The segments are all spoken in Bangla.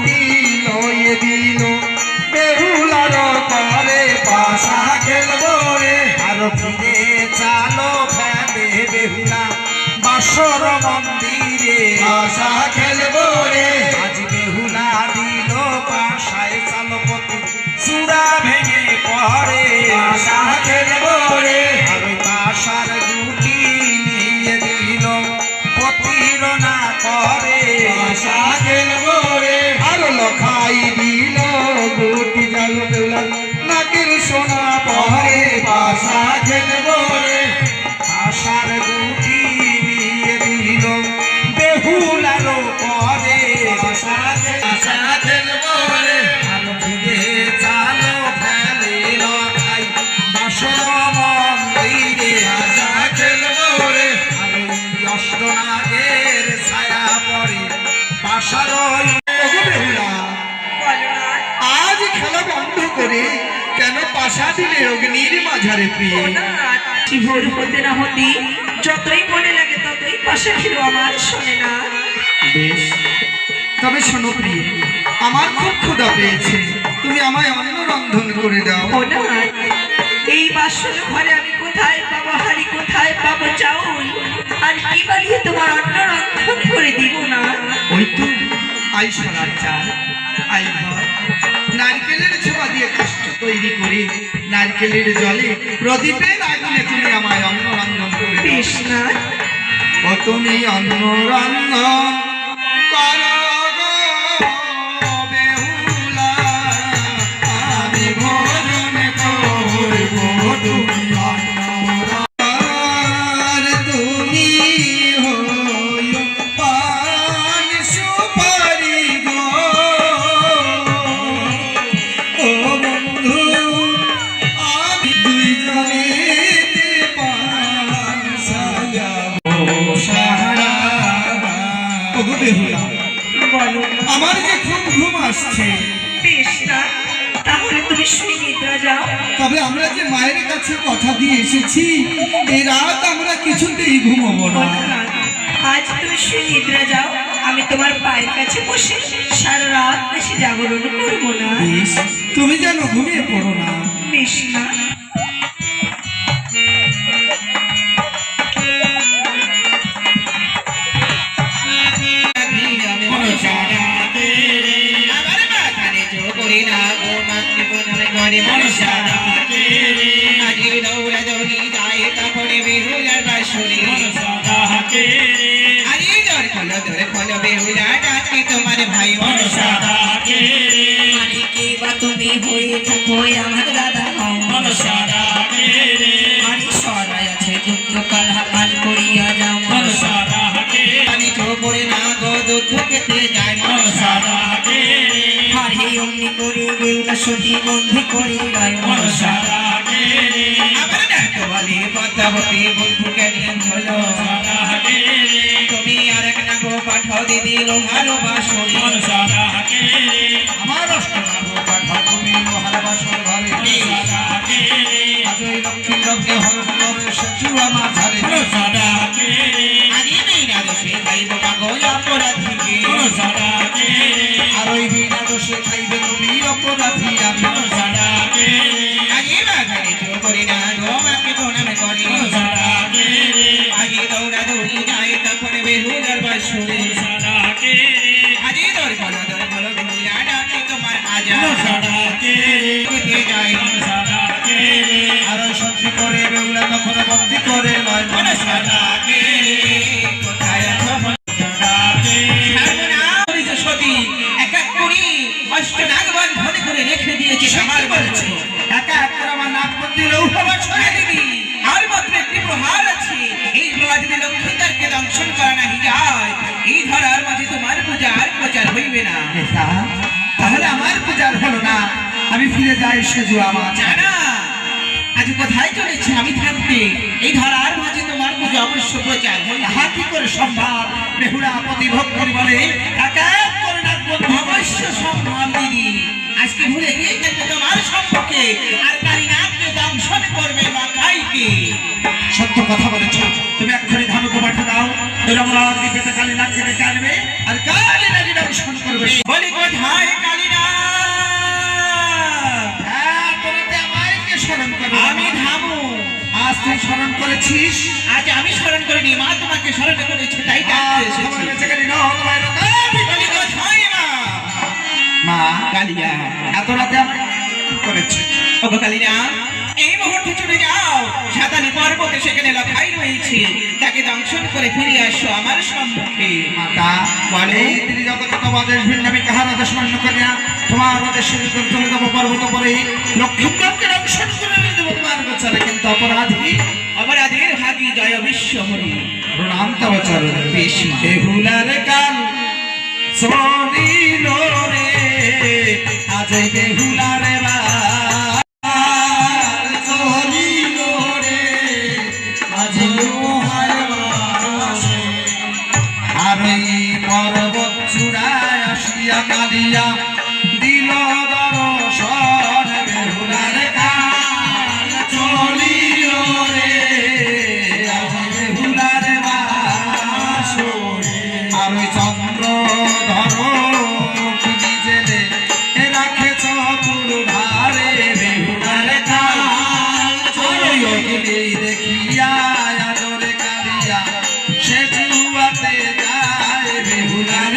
দিল দিল বেহুলার করে পাশা খেলবো রে আর ফিরে চালো ফেলে বেহুলা বাসর মন্দিরে পাশা খেলবো রে আজ বেহুলা দিল পাশায় চালপতি চূড়া ভেঙে পড়ে পাশা খেলবো রে আর পাশার গুটি নিয়ে দিল পতির না করে পাশা খেলবো রে আর লখাই দিল গুটি জাল বেহুলা নাকের সোনা পরে পাশা খেলবো রে পাশার গুটি নিয়ে দিল বেহুলার পরে পাশা খেলবো রে আর ফিরে চালো ফেলে লখাই বাসর মন্দিরে পাশা খেলবো রে আর অষ্টনাগের ছায়া পড়ে পাশার বেহুলা আজ খেলা বন্ধ করে কেন পাশা দিলে অগ্নির মাঝারে প্রিয় ভোর হতে না হতে যতই মনে লাগে ততই পাশা খেলো আমার শোনে না। বেশ তবে শোনো প্রিয় আমার খুব ক্ষুধা পেয়েছে তুমি আমায় অন্ন রন্ধন করে দাও। এই বাসন ঘরে আমি কোথায় পাবো হাড়ি কোথায় পাবো চাউল আর কি বানিয়ে তোমার অন্ন রন্ধন করে দিব না। ওই তো আই সোনার চাল আই ঘর নারকেলের ছোপা দিয়ে কষ্ট তৈরি করে নারকেলের জলে প্রদীপের আগুনে তুমি আমায় অন্ন রন্ধন করে বেশ না ও তুমি অন্ন রন্ধন করো গো বেহুলা আমি ভোজন করব তুমি অন্ন তুমি হইও পান সুপারি গো ও বন্ধু আমি দুইজনে পান সাজাবো সাহারা ও বেহুলা বলো আমার যে খুব ঘুম আসছে। বেশ না তাহলে তুমি শুয়ে নিদ্রা যাও। তবে আমরা যে মায়ের কাছে কথা দিয়ে এসেছি এই রাত আমরা কিছুতেই ঘুমাবো না। আজ তুমি শুয়ে নিদ্রা যাও আমি তোমার পায়ের কাছে বসে সারা রাত বেশি জাগরণ করবো না। বেশ তুমি যেন ঘুমিয়ে পড়ো না। বেশ না তোমার ভাই তুমি হয়ে থাকো আমার দাদা সরাই আছে দুধ কাল কাল করিয়া যাও পানি তো পড়ে না গো দুধ খেতে যায় হারে অমনি করে বেউলা সতী বন্ধি করে গায় আবার ডাকতে বলে পদ্মাবতী বন্ধুকে নিয়ে হলো তুমি আর এক না গো পাঠাও দিদি লোহার বাসরি আমার অষ্টনাগ পাঠা তুমি লোহার বাসর ঘরে আজই লক্ষ্মী লগ্নে হরণ সচু আমার ধারে আরে বিনা দোষে গাইব পাগল অপরাধীকে আর ওই বিনা দোষে খাইবে তুমি অপরাধী আমি আগে বাগানে চো করি না গো মাকে প্রণাম করি আগে দৌড়া দৌড়ি যায় তারপরে বেহুলার বাসরে আগে দর বলো বেহুলা ডাকে তোমার আজা কোথায় যায় আর সত্যি করে বেউলা তখন বন্দি করে নয় কোথায় আছো সতী এক এক করি অষ্টনাগ বন্ধন করে রেখে দিয়েছে আমার বলছে একা এক করে আমার নাক বন্দি লৌহবা ছড়ে দিবি আর মাত্র একটি প্রহার আছে এই প্রহার যদি লক্ষ্মীদারকে দংশন করা নাহি যায় এই ধরার মাঝে তোমার পূজার প্রচার হইবে না। তাহলে আমার পূজার হলো না আমি ফিরে যাই সেজু আমার জানা আজ কোথায় চলেছে আমি থাকতে এই ধরার মাঝে তোমার পূজা অবশ্য প্রচার হইবে। তাহা কি করে সম্ভব বেহুলা প্রতিভক্তি বলে এক এক করে নাক বন্ধ অবশ্য সম্ভব দিদি আজকে ভুলে গিয়ে তোমার সম্পর্কে আর কালীনাথকে দংশন করবে লখাইকে। সত্য কথা বলেছ তুমি এক্ষুনি ধানুকে পাঠা দাও রমরার দ্বীপে কালীনাথকে ডেকে আনবে আর কালীনাথকে দংশন করবে। বলে বলি কোথায় কালীনাথ? হ্যাঁ, তোরা তো আমায় কে স্মরণ করবি? আমি ধামু। আজ তুই স্মরণ করেছিস? আজ আমি স্মরণ করিনি, মা তোমাকে স্মরণ করেছে, তাই ডাকতে আজ এসেছি। আমার বেঁচে গেলি না, তোমায় না। বলি কোথায় মা? মা, কালিয়া। এত রাতে আমায় কি করেছে? ওগো কালীনাথ, এই মুহূর্তে চলে যাও সাতালি পর্বতে, সেখানে লখাই রয়েছে, তাকে দংশন করে ফিরে আসো আমার সম্মুখে। মাতা বলে, তিনি জগত আদেশ ভিন্ন, আমি কাহার আদেশ মান্য করি না। তোমার আদেশ চলে যাবো পর্বত পরে, লক্ষ্মীকে দংশন করে দেবো তোমার গোচরে, কিন্তু অপরাধের ভাগী জয় বিশ্ব হরি। প্রণাম তব চরণে। বেশ বেহুলার কাল চলিল রে, আজ বেহুলার বাল চলিল রে, আজ লোহার বাসে। আর এই পর্বত চূড়ায় আসিয়া কালিয়া দিল দর্শন, বেহুলার কাল চলিল রে, আজ বেহুলার বাস। আর ওই চন্দ্র ধরো তুমি জেলে রাখেছ পুরুধারে, বেহুলার কাল চলিলে দেখিয়া আদরে কালিয়া সে জুয়াতে যায়, বেহুলার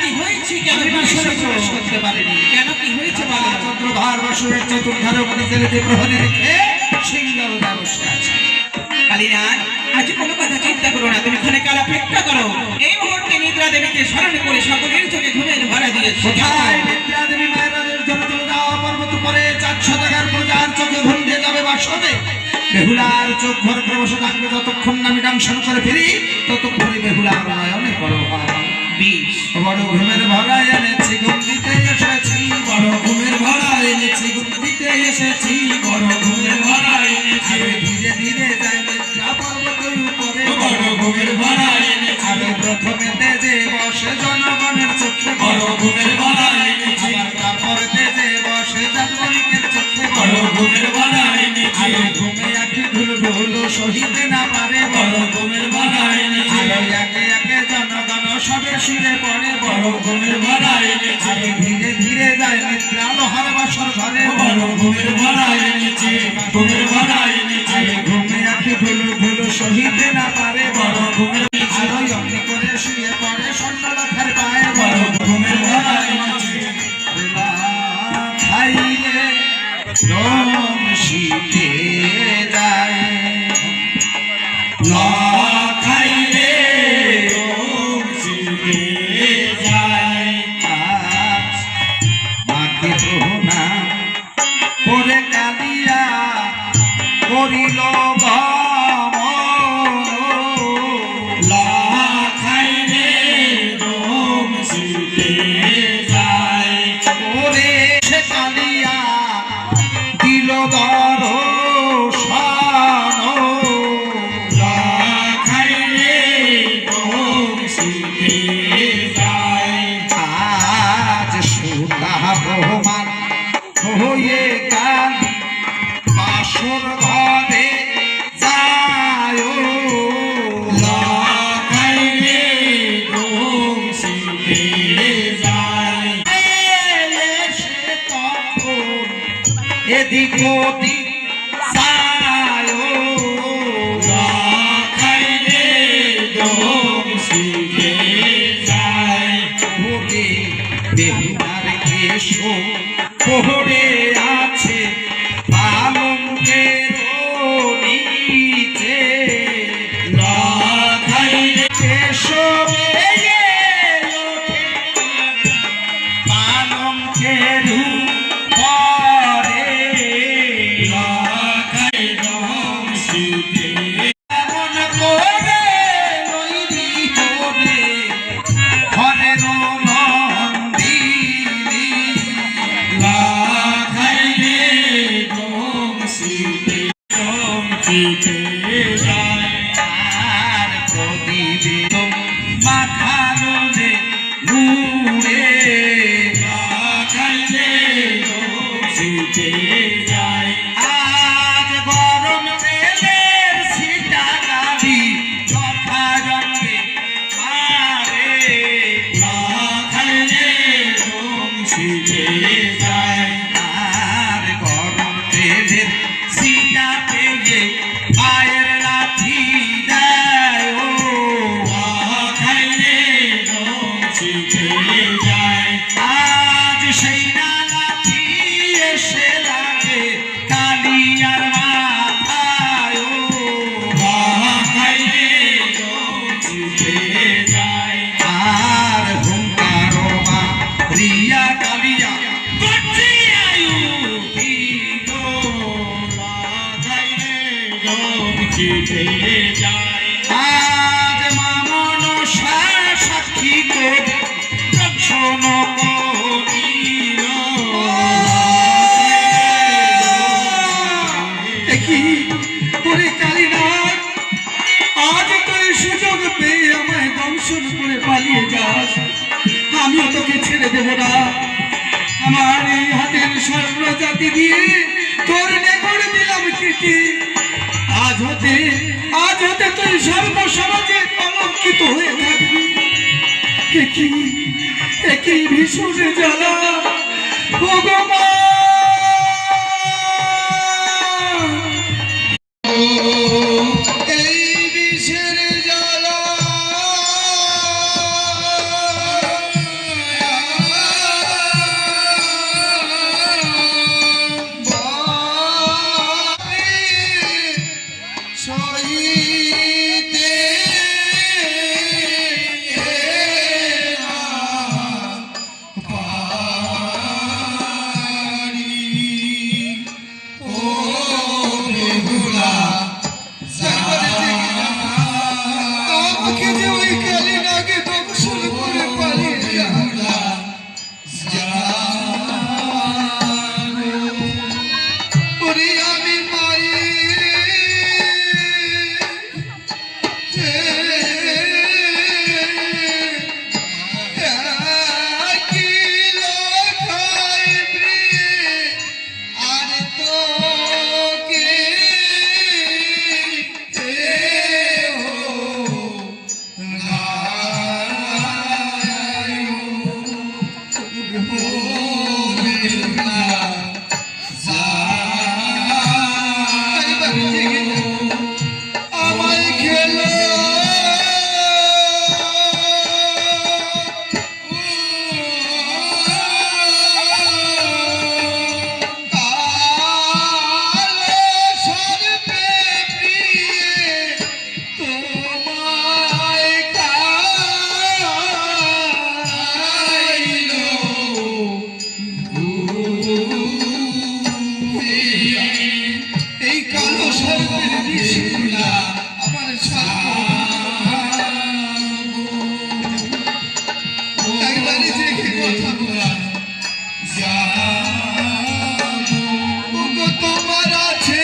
কি হয়েছে? কেন বিশ্বাস করতে পারিনি? কেন কি হয়েছে বলো? চন্দ্রধার বসুরের চতুর্ধারে উপনিচলে প্রহরী রেখে সিংহল বসে আছে। কালীনাথ, আজ কোনো কথা চিন্তা করো না, তুমি ক্ষণে কাল অপেক্ষা করো। এই মুহূর্তে নিদ্রা দেবীকে স্মরণ করে সকলের চোখে ঘুমের ভরা দিয়েছে। কোথায় নিদ্রা দেবী মায়ের জন্য চলে যাওয়া পর্বত পরে 400 টাকার প্রজার চোখে ঘুম দিয়ে যাবে বাসনে। বেহুলার চোখ ভর করে বসে থাকবে, যতক্ষণ না আমি দংশন করে ফিরি ততক্ষণই বেহুলার নয়নে বড় বিষ। বড় ঘুমের ভরা এনেছি, ঘুম দিতে এসেছি, বড় ঘুমের ভরা এনেছি, ঘুম দিতে এসেছি, বড় ঘুমের ভরা এনেছি। ধীরে ধীরে যাই নিদ্রা পর্বত উপরে, বড় ঘুমের ভরা এনেছি। আমি প্রথমেতে যে বসে জনগণের চোখে, বড় ঘুমের ভরা এনেছি। আবার তারপরেতে যে বসে জাতবণিকের চোখে, বড় ঘুমের ভরা এনেছি। আমি ঘুমে আঁখি ঢুলু ঢুলু সহিতে না পারে, বড় ঘুমের ভরা এনেছি। আমি একে একে জনগণ সবে শুয়ে পড়ে, বড় ঘুমের ভরা এনেছি। আমি ধীরে ধীরে যাই নিদ্রা লোহার বাসর ঘরে, বড় ঘুমের ভরা এনেছি, ঘুমের ভরা এনেছি। আমি ঘুমে আঁখি ঢুলু ঢুলু সহিতে না পারে, বড় ঘুমের আলোয় অগ্নি করে শুয়ে পড়ে স্বর্ণলক্ষার পায়ে, বড় ঘুমের ভরা এনেছি। খাইলে লোম শীতে যায়, না খাইলে লোম শীতে যায়। আজ মাকে প্রণাম করে কালিয়া করিল গমন, লা খাইলে লোম শীতে যায়। ওরে সে কালিয়া দিল দর্শন, লা খাইলে লোম শীতে যায়। আজ সুতা বহমান হয়ে কালি বাসর ঘরে যায়, লা খাইলে লোম শীতে যায়। এলে সে তখন এদিক ওদিক যায়, লা খাইলে লোম শীতে যায়। ওরে বেহুলার কেশ পড়ে আছে পালঙ্কের নিচে, লা খাইলে কেশ পালঙ্কের পরে, লা খাইলে লোম শীতে। এমন করে লইলি তোরে ঘরের নন্দিনী, লা করে পালিয়ে যাস, আমিও তোকে ছেড়ে দেব না। আমার এই হাতের স্বর্ণ জাতি দিয়ে তোর নেকড়ে দিলাম কেটে। আজ হতে তুই সর্বসমাজে কলঙ্কিত হয়ে থাকবি। একই ভীষণ জ্বালা ভগবান। এই বিষের জ্বালা সহিতে আমাকে যে ওই কালী নাগে দংশন করে পালিয়ে ওরে আমি এই কালো সর্পের বিষগুলা আমার একবারে জেগে কথা বলা তোমার আছে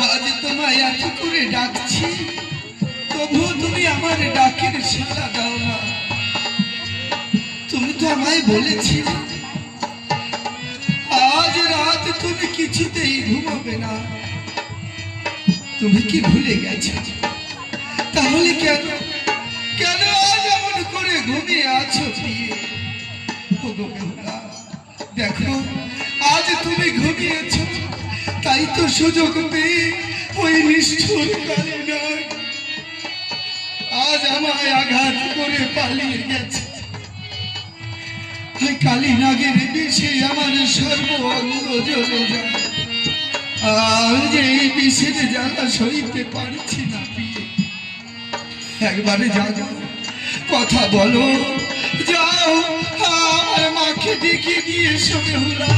আজ তোমায় এত করে ডাকছি, তবুও তুমি আমার ডাকের সাড়া দাও না। তুমি তো আমায় বলেছিলে আজ রাত তুমি কিছুতেই ঘুমাবে না। তুমি কি ভুলে গেছো? তাহলে কেন আজ এমন করে ঘুমিয়ে আছো? দেখো আজ তুমি ঘুমিয়েছো, তাই তো সুযোগ পেয়ে ওই নিষ্ঠুর কালী নাগ আজ আমায় আঘাত করে পালিয়ে গেছে। ওই কালী নাগের বিষে আমার সর্ব অঙ্গ জ্বলে যায়। আর যে এই বিষের জ্বালা সইতে পারছি না। একবারে যাও, কথা বলো, যাও আমার মাকে ডেকে দিয়ে সবে হুলা।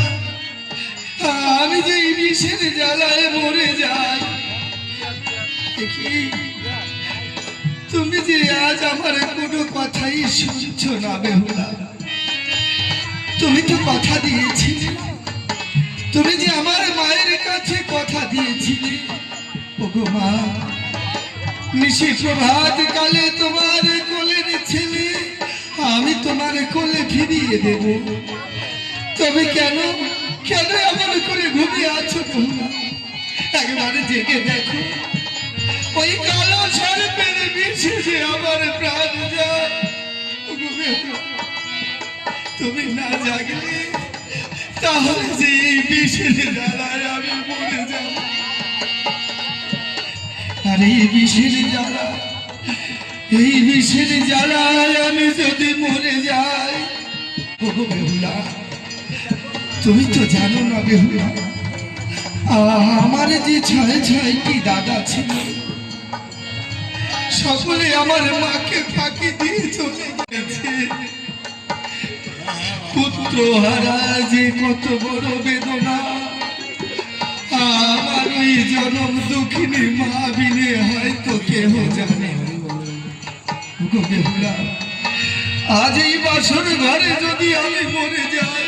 আমি যে এই বিষের জ্বালায় মরে যাই। তুমি যে আজ আমার কোনো কথাই শুনছো না বেহুলা। তুমি তো কথা দিয়েছিলে, তুমি যে আমার মায়ের কাছে কথা দিয়েছিলে, ওগো মা, নিশি প্রভাত কালে তোমার কোলের ছেলে আমি তোমার কোলে ফিরিয়ে দেব। তবে কেন এমন করে ঘুমিয়ে আছো তোমরা? একবারে জেগে দেখো, ওই কালো সর্পের বিষে যে আমার প্রাণ যায়। তুমি না জাগলে তাহলে যে এই বিষের জ্বালায় আমি মরে যাব। আর এই বিষের জ্বালা এই বিষের জ্বালায় আমি যদি মরে যাই, ওগো বেহুলা, তুমি তো জানো না বেহুলা, আমার যে 6টি দাদা ছিল সকলে আমার মাকে ফাঁকি দিয়ে চলে গেছে। পুত্র হারা যে কত বড় বেদনা, আমার ওই জনম দুঃখিনী মা বিনে হয়তো কেহ জানে। ওগো বেহুলা, আজ এই বাসর ঘরে যদি আমি মরে যাই,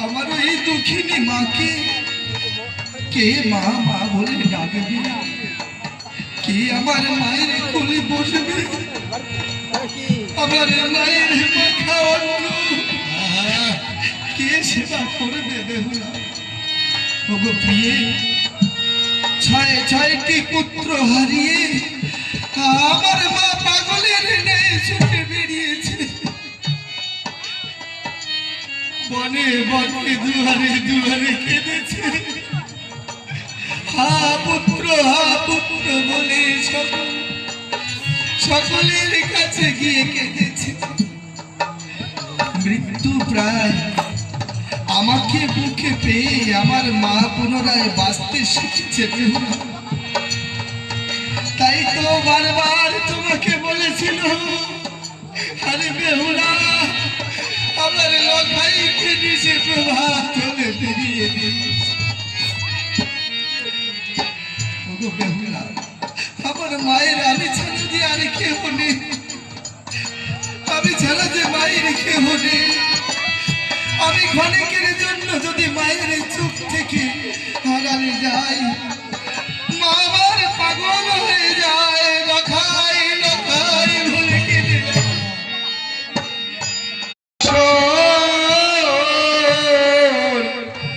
আমার ওই দুঃখিনী মাকে কে মা মা বলে ডাকবে? কে আমার মায়ের কোলে বসবে? আমার মায়ের মাথা অন্য কে সেবা করবে বেহুলা? ওগো প্রিয়ে, 6টি পুত্র হারিয়ে আমার মা পাগলের ন্যায় ছুটে বেরিয়েছে। বনে বনে দুয়ারে দুয়ারে কেঁদেছে, হা পুত্র বলে সকলের কাছে গিয়ে কেঁদেছে। মৃত্যু প্রায় আমাকে বুকে পেয়ে আমার মা পুনরায় বাঁচতে শিখেছে বেহুলা। তাই তো বারবার তোমাকে বলেছিল, আরে বেহুলা, আমার লখাইকে নিশে প্রভাত হলে বেরিয়ে দিই। ওগো বেহুলা, আমার মায়ের আমি ছাড়া যে আর কেউ নেই, আমি ছাড়া যে মায়ের কেউ নেই। আমি ক্ষণিকের জন্য যদি মায়ের চোখ থেকে হারালে যাই, মা আমার পাগল হয়ে যায়, লখাই লখাই বলে কেঁদে যায়।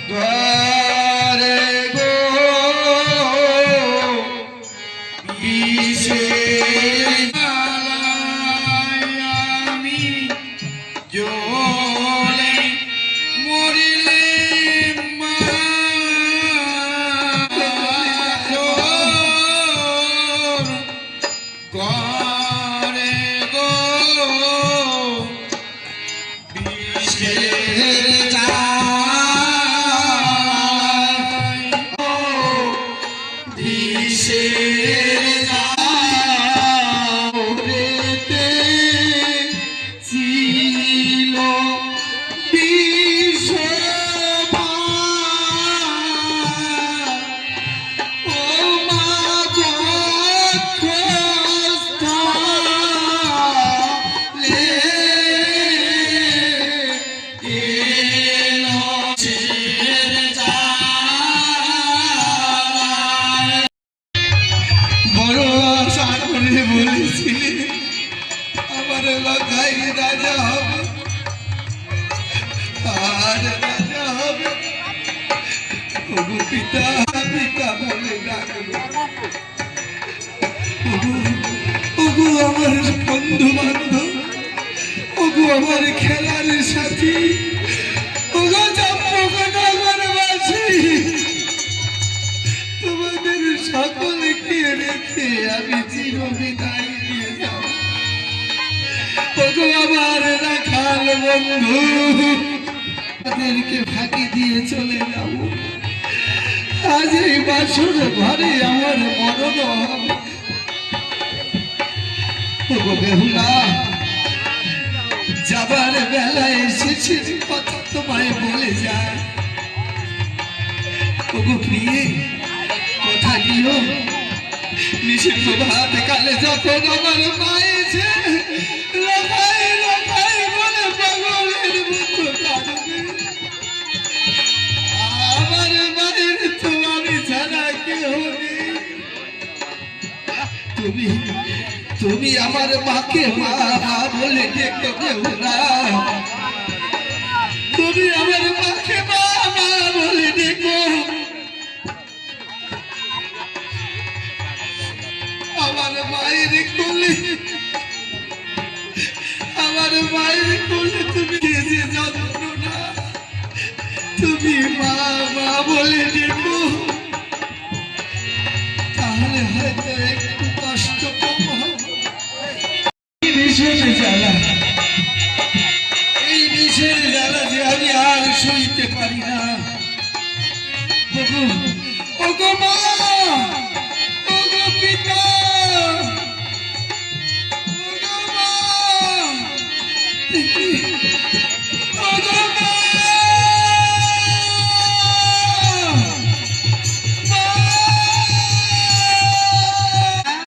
দ্বারে গো বিষের জ্বালায় আমি জ্বলে মরিলে মা, ঘরে গো বিষের জ্বালায়, বিষের জ্বালাতে ছিল বিষমা, ও মা বক্ষস্থলে এলো বিষের জ্বালায়। বড় আশা করে বলেছিলে আমার লখাই রাজা হবে, আর রাজা হবে। ওগো পিতা পিতা বলে ডাকবে। ওগো আমার বন্ধু বান্ধব, ওগো আমার খেলার সাথী, ওগো চম্পকনগরবাসী, তোমাদের সকলকে রেখে আমি চিরবিদায় দিয়ে যাব। ওগো আমার রাখাল বন্ধু, তাদেরকে ফাঁকি দিয়ে চলে যাব। আজ এই বাসর ঘরে আমার মরণ হবে। ওগো বেহুলা, যাবার বেলায় এসেছে কথা তোমায় বলে যায়। ওগো প্রিয়ে, কথা দিও, নিষিদ্ধ ভাত কালে যখন আমার মা এসে লখাই লখাই বলে পাগলের মতো কাঁদবে, আমার মায়ের তো আমি ছাড়া কেউ নেই। তুমি আমার মাকে মা মা বলে ডেকে দেও না, তুমি আমার মাকে মা মা বলে ডেকো। আমার মায়ের কোলে, আমার মায়ের কোলে তুমি যে যন্ত্রণা, তুমি মা মা বলে ডেকো, তাহলে হয়তো একটু কষ্ট কম হবে। যে জ্বালা, এই বিষের জ্বালা যে আমি আর সইতে পারি না। ওগো ওগো মা, ওগো পিতা,